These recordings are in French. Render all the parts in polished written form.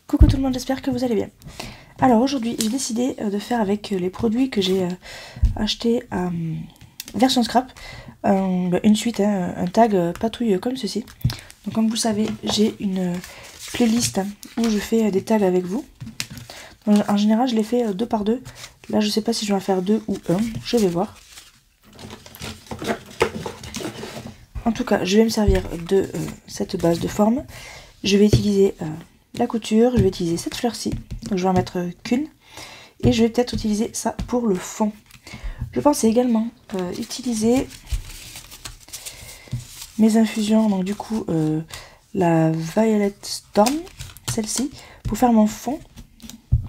Coucou tout le monde, j'espère que vous allez bien. Alors aujourd'hui j'ai décidé de faire avec les produits que j'ai achetés à version scrap une suite, un tag patouille comme ceci. Donc comme vous le savez, j'ai une playlist où je fais des tags avec vous. Donc, en général je les fais 2 par 2. Là je sais pas si je vais en faire 2 ou 1, je vais voir. En tout cas je vais me servir de cette base de forme. Je vais utiliser la couture, je vais utiliser cette fleur-ci, donc je vais en mettre qu'une, et je vais peut-être utiliser ça pour le fond. Je pensais également utiliser mes infusions, donc du coup la Violet Storm, celle-ci, pour faire mon fond,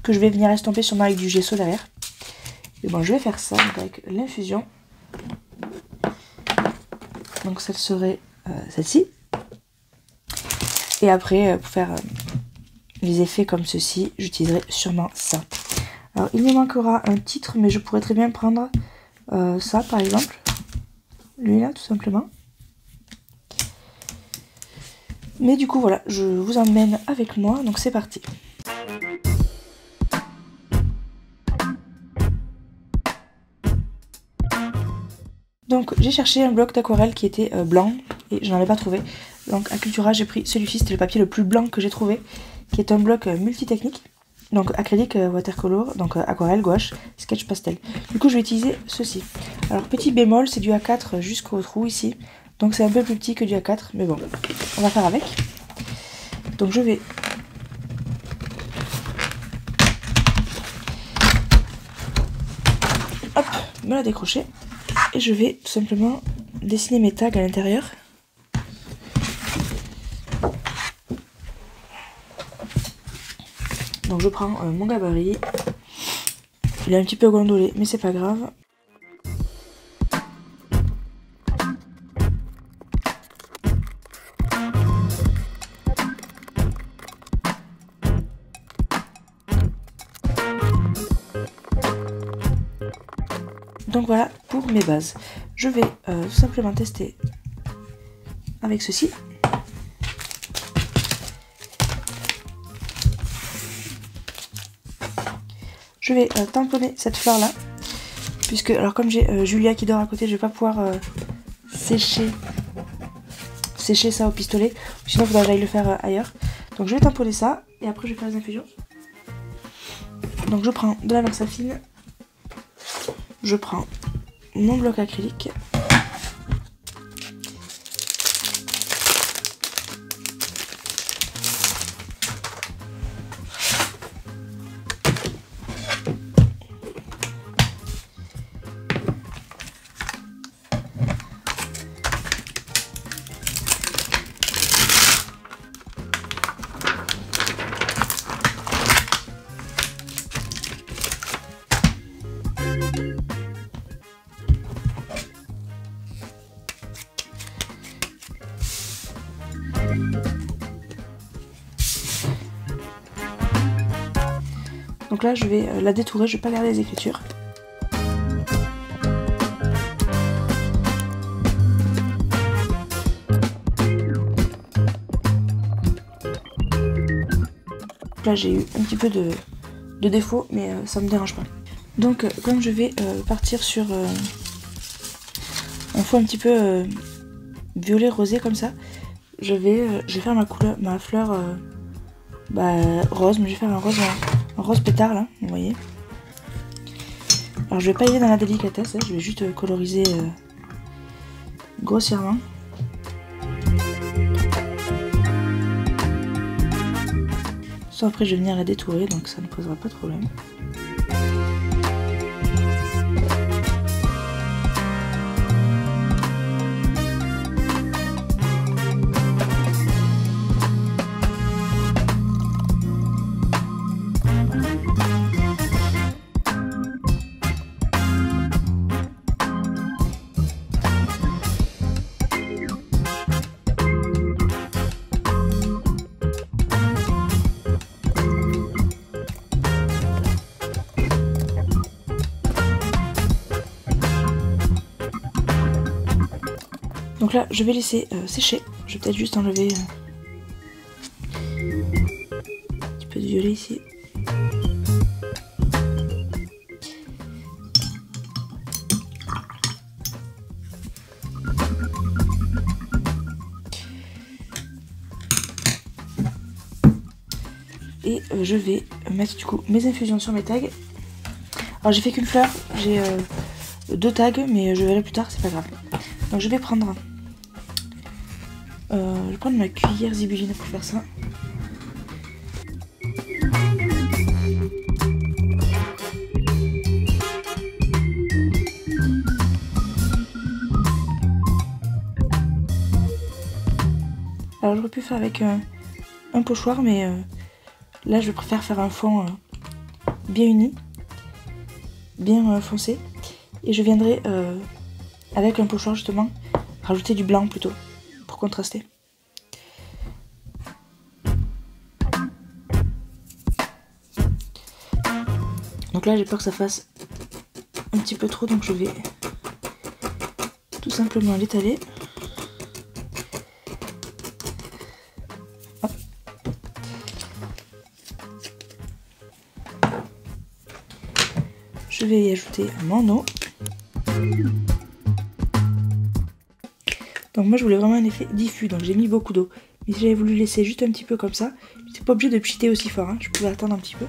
que je vais venir estomper sûrement avec du gesso derrière. Et bon, je vais faire ça donc avec l'infusion, donc celle serait celle-ci, et après pour faire les effets comme ceci, j'utiliserai sûrement ça. Alors il me manquera un titre, mais je pourrais très bien prendre ça par exemple, lui là tout simplement. Mais du coup voilà, je vous emmène avec moi, donc c'est parti. Donc j'ai cherché un bloc d'aquarelle qui était blanc et je n'en ai pas trouvé. Donc à Cultura j'ai pris celui-ci, c'était le papier le plus blanc que j'ai trouvé, qui est un bloc multitechnique. Donc acrylique, watercolor, donc aquarelle, gouache, sketch, pastel. Du coup je vais utiliser ceci. Alors petit bémol, c'est du A4 jusqu'au trou ici. Donc c'est un peu plus petit que du A4, mais bon, on va faire avec. Donc je vais hop, me la décrocher. Et je vais tout simplement dessiner mes tags à l'intérieur. Donc je prends mon gabarit. Il est un petit peu gondolé, mais c'est pas grave. Donc voilà pour mes bases. Je vais tout simplement tester avec ceci. Je vais tamponner cette fleur là, puisque alors comme j'ai Julia qui dort à côté, je vais pas pouvoir sécher ça au pistolet, sinon il faudra que j'aille le faire ailleurs. Donc je vais tamponner ça et après je vais faire les infusions. Donc je prends de la versafine, je prends mon bloc acrylique. Donc là je vais la détourer, je vais pas garder les écritures. Là j'ai eu un petit peu de défaut, mais ça me dérange pas. Donc comme je vais partir sur un fond un petit peu violet rosé comme ça, je vais faire ma fleur rose, mais je vais faire un rose pétard là, vous voyez. Alors je vais pas y aller dans la délicatesse, je vais juste coloriser grossièrement. Soit après je vais venir la détourer, donc ça ne posera pas de problème. Donc là, je vais laisser sécher. Je vais peut-être juste enlever un petit peu violet ici. Et je vais mettre du coup mes infusions sur mes tags. Alors j'ai fait qu'une fleur, j'ai 2 tags, mais je verrai plus tard, c'est pas grave. Donc je vais prendre ma cuillère zibuline pour faire ça. Alors j'aurais pu faire avec un pochoir, mais là je préfère faire un fond bien uni, bien foncé. Et je viendrai avec un pochoir justement rajouter du blanc plutôt pour contraster. Donc là j'ai peur que ça fasse un petit peu trop, donc je vais tout simplement l'étaler. Je vais y ajouter mon eau. Donc moi je voulais vraiment un effet diffus, donc j'ai mis beaucoup d'eau. Mais si j'avais voulu laisser juste un petit peu comme ça, j'étais pas obligée de pchiter aussi fort, hein. Je pouvais attendre un petit peu.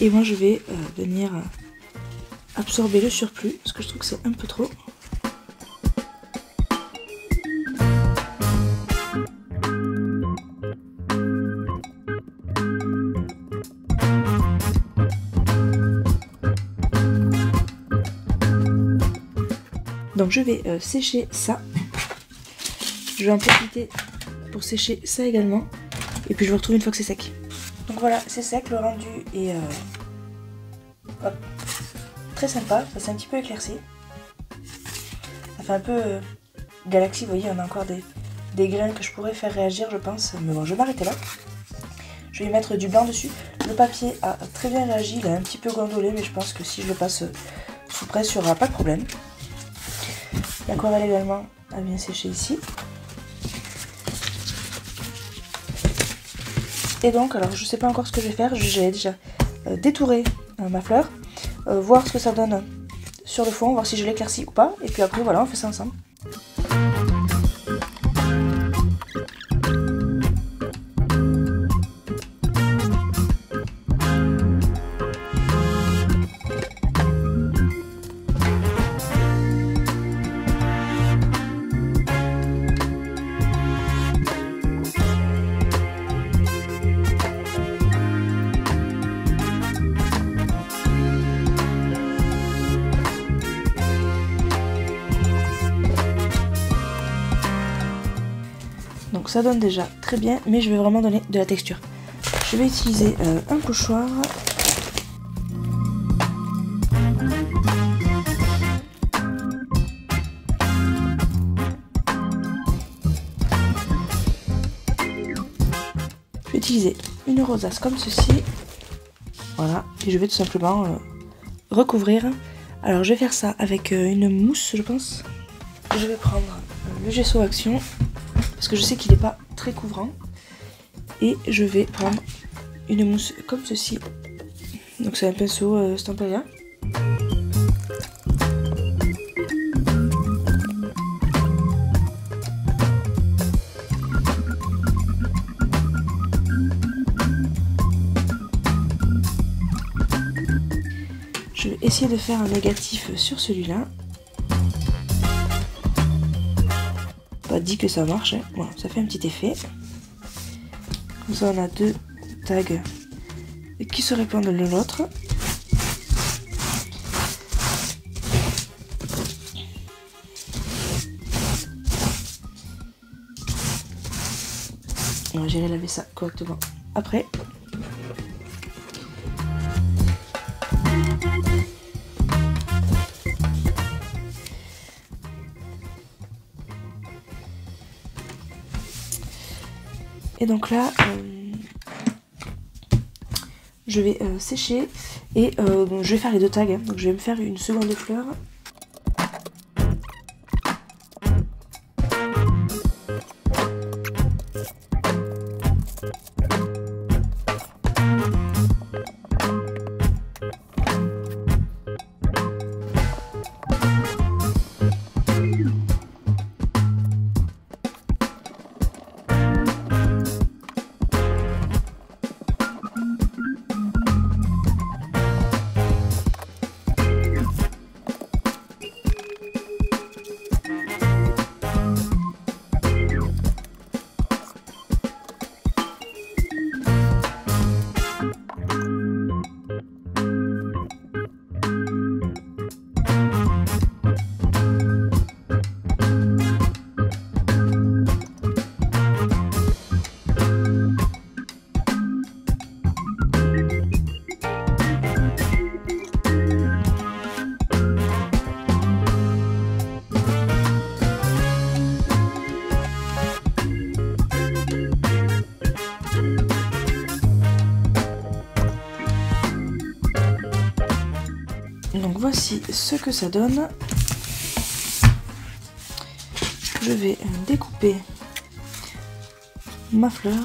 Et moi je vais venir absorber le surplus, parce que je trouve que c'est un peu trop. Donc je vais sécher ça. Je vais en profiter pour sécher ça également. Et puis je vous retrouve une fois que c'est sec. Donc voilà, c'est sec, le rendu est très sympa. Ça s'est un petit peu éclairci. Ça fait un peu galaxie, vous voyez, on a encore des graines que je pourrais faire réagir, je pense. Mais bon, je vais m'arrêter là. Je vais y mettre du blanc dessus. Le papier a très bien réagi, il a un petit peu gondolé, mais je pense que si je le passe sous presse, il n'y aura pas de problème. L'aquarelle également a bien séché ici. Et donc, alors je sais pas encore ce que je vais faire, j'ai déjà détouré ma fleur, voir ce que ça donne sur le fond, voir si je l'éclaircis ou pas, et puis après voilà, on fait ça ensemble. Donc ça donne déjà très bien, mais je vais vraiment donner de la texture. Je vais utiliser un pochoir. Je vais utiliser une rosace comme ceci. Voilà, et je vais tout simplement recouvrir. Alors je vais faire ça avec une mousse, je pense. Je vais prendre le gesso action, parce que je sais qu'il n'est pas très couvrant. Et je vais prendre une mousse comme ceci. Donc c'est un pinceau Stampaya. Je vais essayer de faire un négatif sur celui-là. Pas dit que ça marche, hein. Voilà, ça fait un petit effet. Comme ça on a 2 tags qui se répondent l'un l'autre. J'irai laver ça correctement après. Et donc là, je vais sécher et je vais faire les 2 tags. Hein. Donc je vais me faire une seconde fleur. voici ce que ça donne. Je vais découper ma fleur.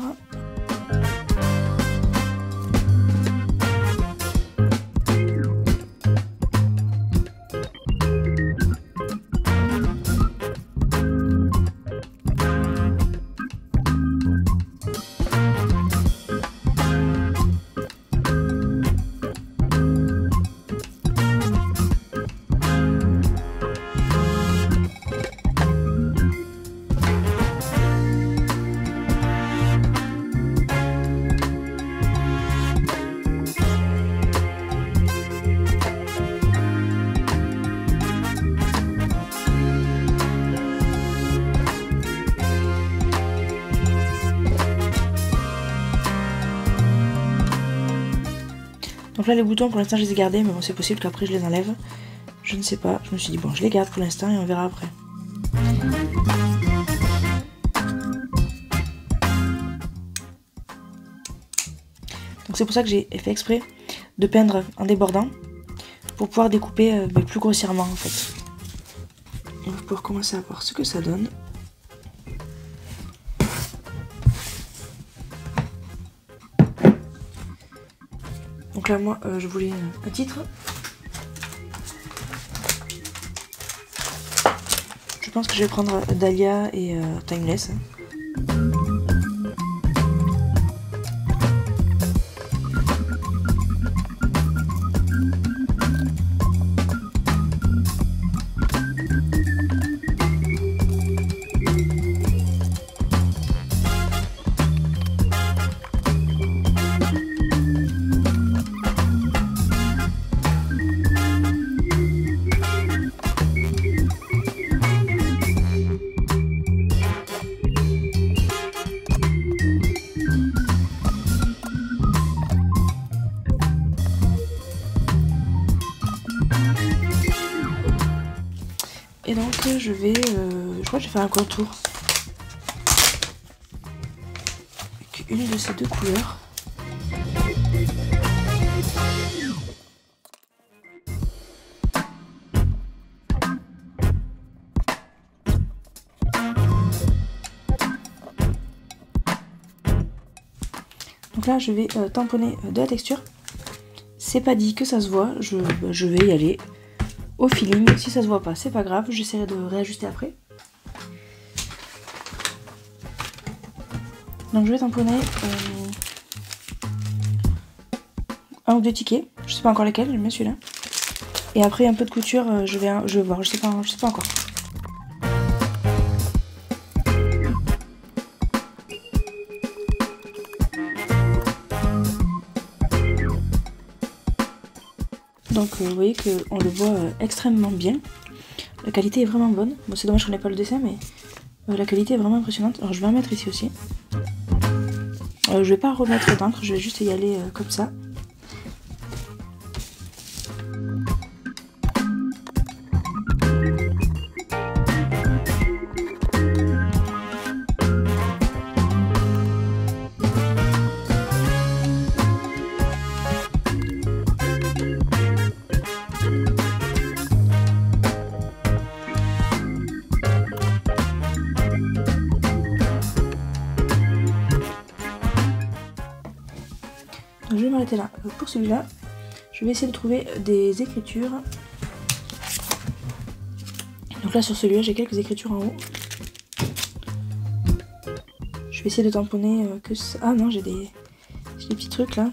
Donc là les boutons pour l'instant je les ai gardés, mais bon c'est possible qu'après je les enlève. Je ne sais pas, je me suis dit bon je les garde pour l'instant et on verra après. Donc c'est pour ça que j'ai fait exprès de peindre en débordant, pour pouvoir découper plus grossièrement en fait. On va pouvoir commencer à voir ce que ça donne. Donc là moi je voulais un titre. Je pense que je vais prendre Dahlia et Timeless. Et donc je vais, je crois que je vais faire un contour avec une de ces deux couleurs. Donc là je vais tamponner de la texture. C'est pas dit que ça se voit, je vais y aller au feeling. Si ça se voit pas, c'est pas grave, j'essaierai de réajuster après. Donc je vais tamponner un ou deux tickets, je sais pas encore lesquels, j'aime bien celui-là. Et après un peu de couture, je vais voir, je sais pas encore. Donc vous voyez qu'on le voit extrêmement bien. La qualité est vraiment bonne. Bon c'est dommage qu'on n'ait pas le dessin, mais la qualité est vraiment impressionnante. Alors je vais en mettre ici aussi. Je vais pas remettre d'encre, je vais juste y aller comme ça. Donc je vais m'arrêter là. Pour celui-là, je vais essayer de trouver des écritures. Donc là sur celui-là, j'ai quelques écritures en haut. Je vais essayer de tamponner que ça. Ah non, j'ai des petits trucs là.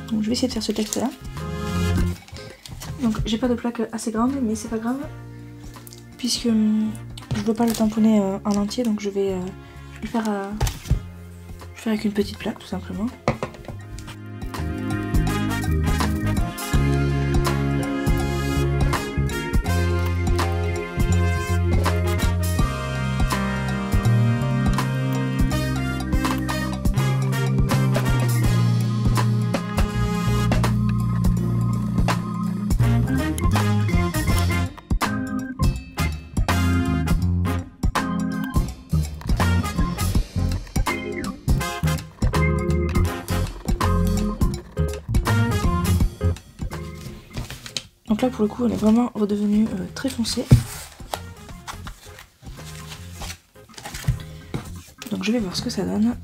Donc je vais essayer de faire ce texte là. Donc j'ai pas de plaque assez grande, mais c'est pas grave, puisque je veux pas le tamponner en entier, donc je vais le faire avec une petite plaque tout simplement. Donc là pour le coup on est vraiment redevenu très foncé. Donc je vais voir ce que ça donne.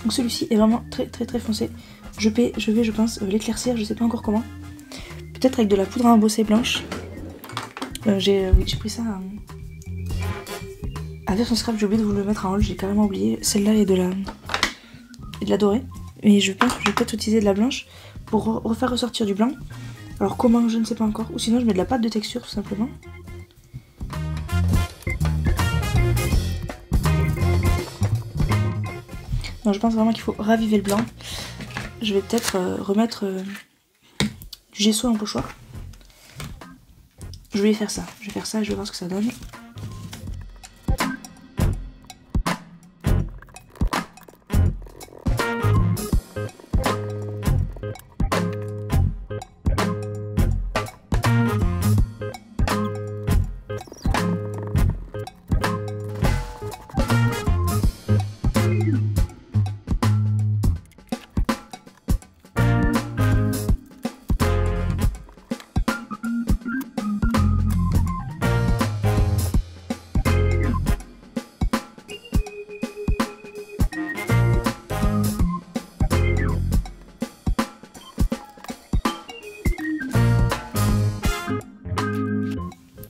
Donc celui-ci est vraiment très foncé. Je vais je pense l'éclaircir, je sais pas encore comment. Peut-être avec de la poudre à embosser blanche. J'ai pris ça à version scrap, j'ai oublié de vous le mettre en haul, j'ai carrément oublié. Celle-là est de la dorée. Et je pense que je vais peut-être utiliser de la blanche pour refaire ressortir du blanc. Alors comment, je ne sais pas encore. Ou sinon je mets de la pâte de texture tout simplement. Non, je pense vraiment qu'il faut raviver le blanc. Je vais peut-être remettre du gesso en pochoir. Je vais faire ça. Je vais faire ça et je vais voir ce que ça donne.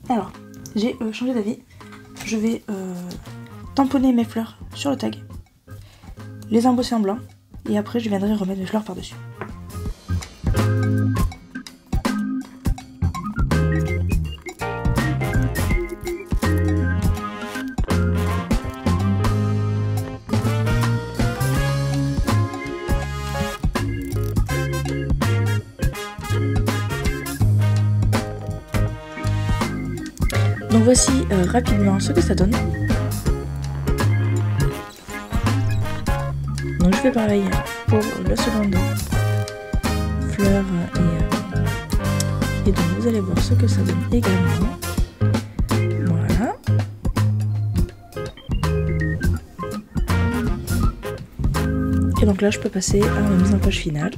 Alors, j'ai changé d'avis. Je vais tamponner mes fleurs sur le tag, les embosser en blanc, et après je viendrai remettre mes fleurs par-dessus. Donc voici rapidement ce que ça donne. Donc je fais pareil pour la seconde fleur et donc vous allez voir ce que ça donne également. Voilà. Et donc là je peux passer à la mise en page finale.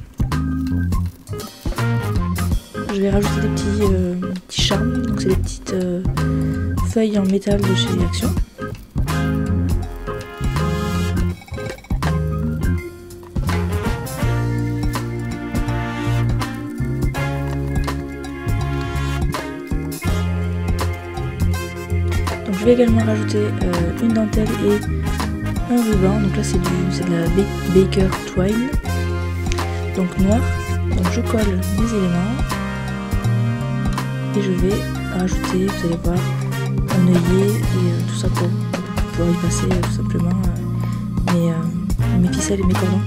Je vais rajouter des petits charmes, donc c'est des petites feuilles en métal de chez Action. Donc je vais également rajouter une dentelle et un ruban, donc là c'est de la Baker Twine, donc noir. Donc je colle mes éléments. Et je vais rajouter, vous allez voir, un œillet et tout ça pour pouvoir y passer tout simplement mes ficelles et mes cordons.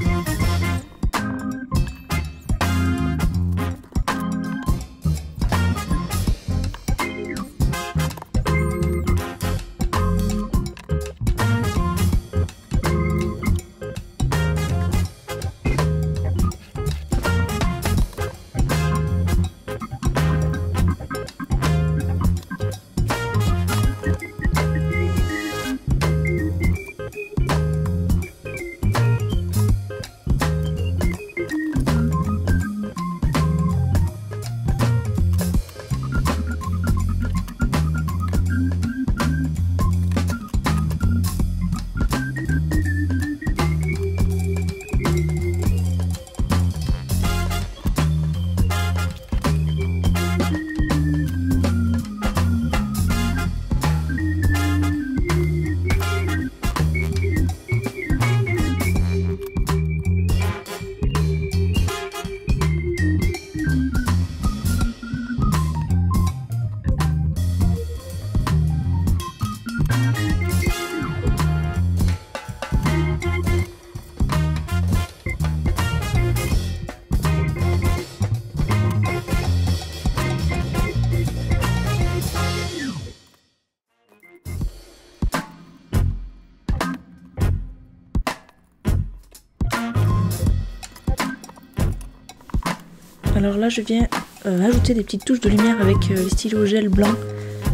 Alors là je viens ajouter des petites touches de lumière avec les stylos gel blanc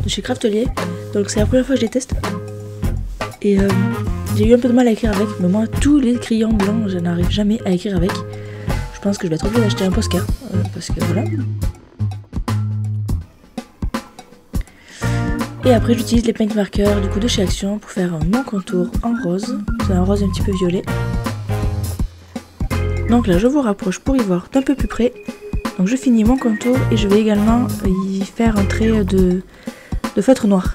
de chez Craftelier. Donc c'est la première fois que je les teste. Et j'ai eu un peu de mal à écrire avec, mais moi tous les crayons blancs je n'arrive jamais à écrire avec. Je pense que je vais être obligée d'acheter un Posca parce que voilà. Et après j'utilise les paint markers du coup de chez Action pour faire mon contour en rose. C'est un rose un petit peu violet. Donc là je vous rapproche pour y voir d'un peu plus près. Donc je finis mon contour et je vais également y faire un trait de feutre noir.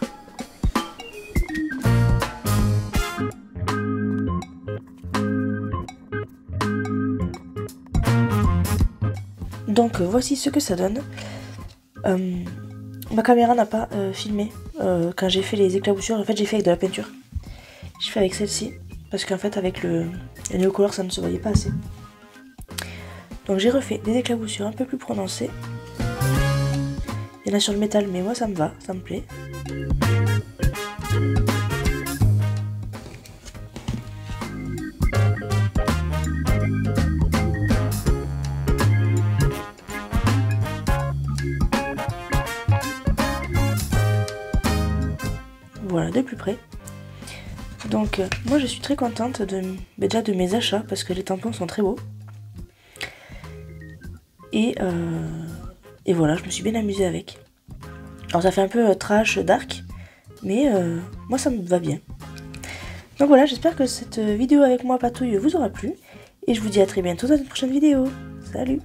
Donc voici ce que ça donne. Ma caméra n'a pas filmé quand j'ai fait les éclaboussures. En fait j'ai fait avec de la peinture. J'ai fait avec celle-ci parce qu'en fait avec le néocolor ça ne se voyait pas assez. Donc j'ai refait des éclaboussures un peu plus prononcées. Il y en a sur le métal mais moi ça me va, ça me plaît. Voilà, de plus près. Donc moi je suis très contente déjà de mes achats parce que les tampons sont très beaux. Et voilà, je me suis bien amusée avec. Alors ça fait un peu trash, dark, mais moi ça me va bien. Donc voilà, j'espère que cette vidéo avec moi Patouille vous aura plu. Et je vous dis à très bientôt dans une prochaine vidéo. Salut!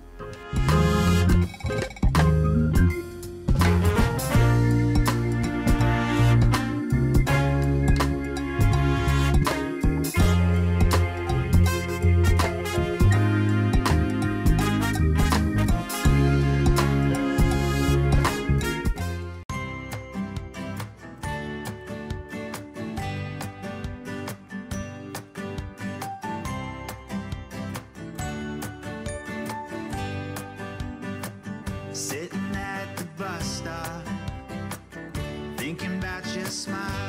Sitting at the bus stop, thinking about your smile.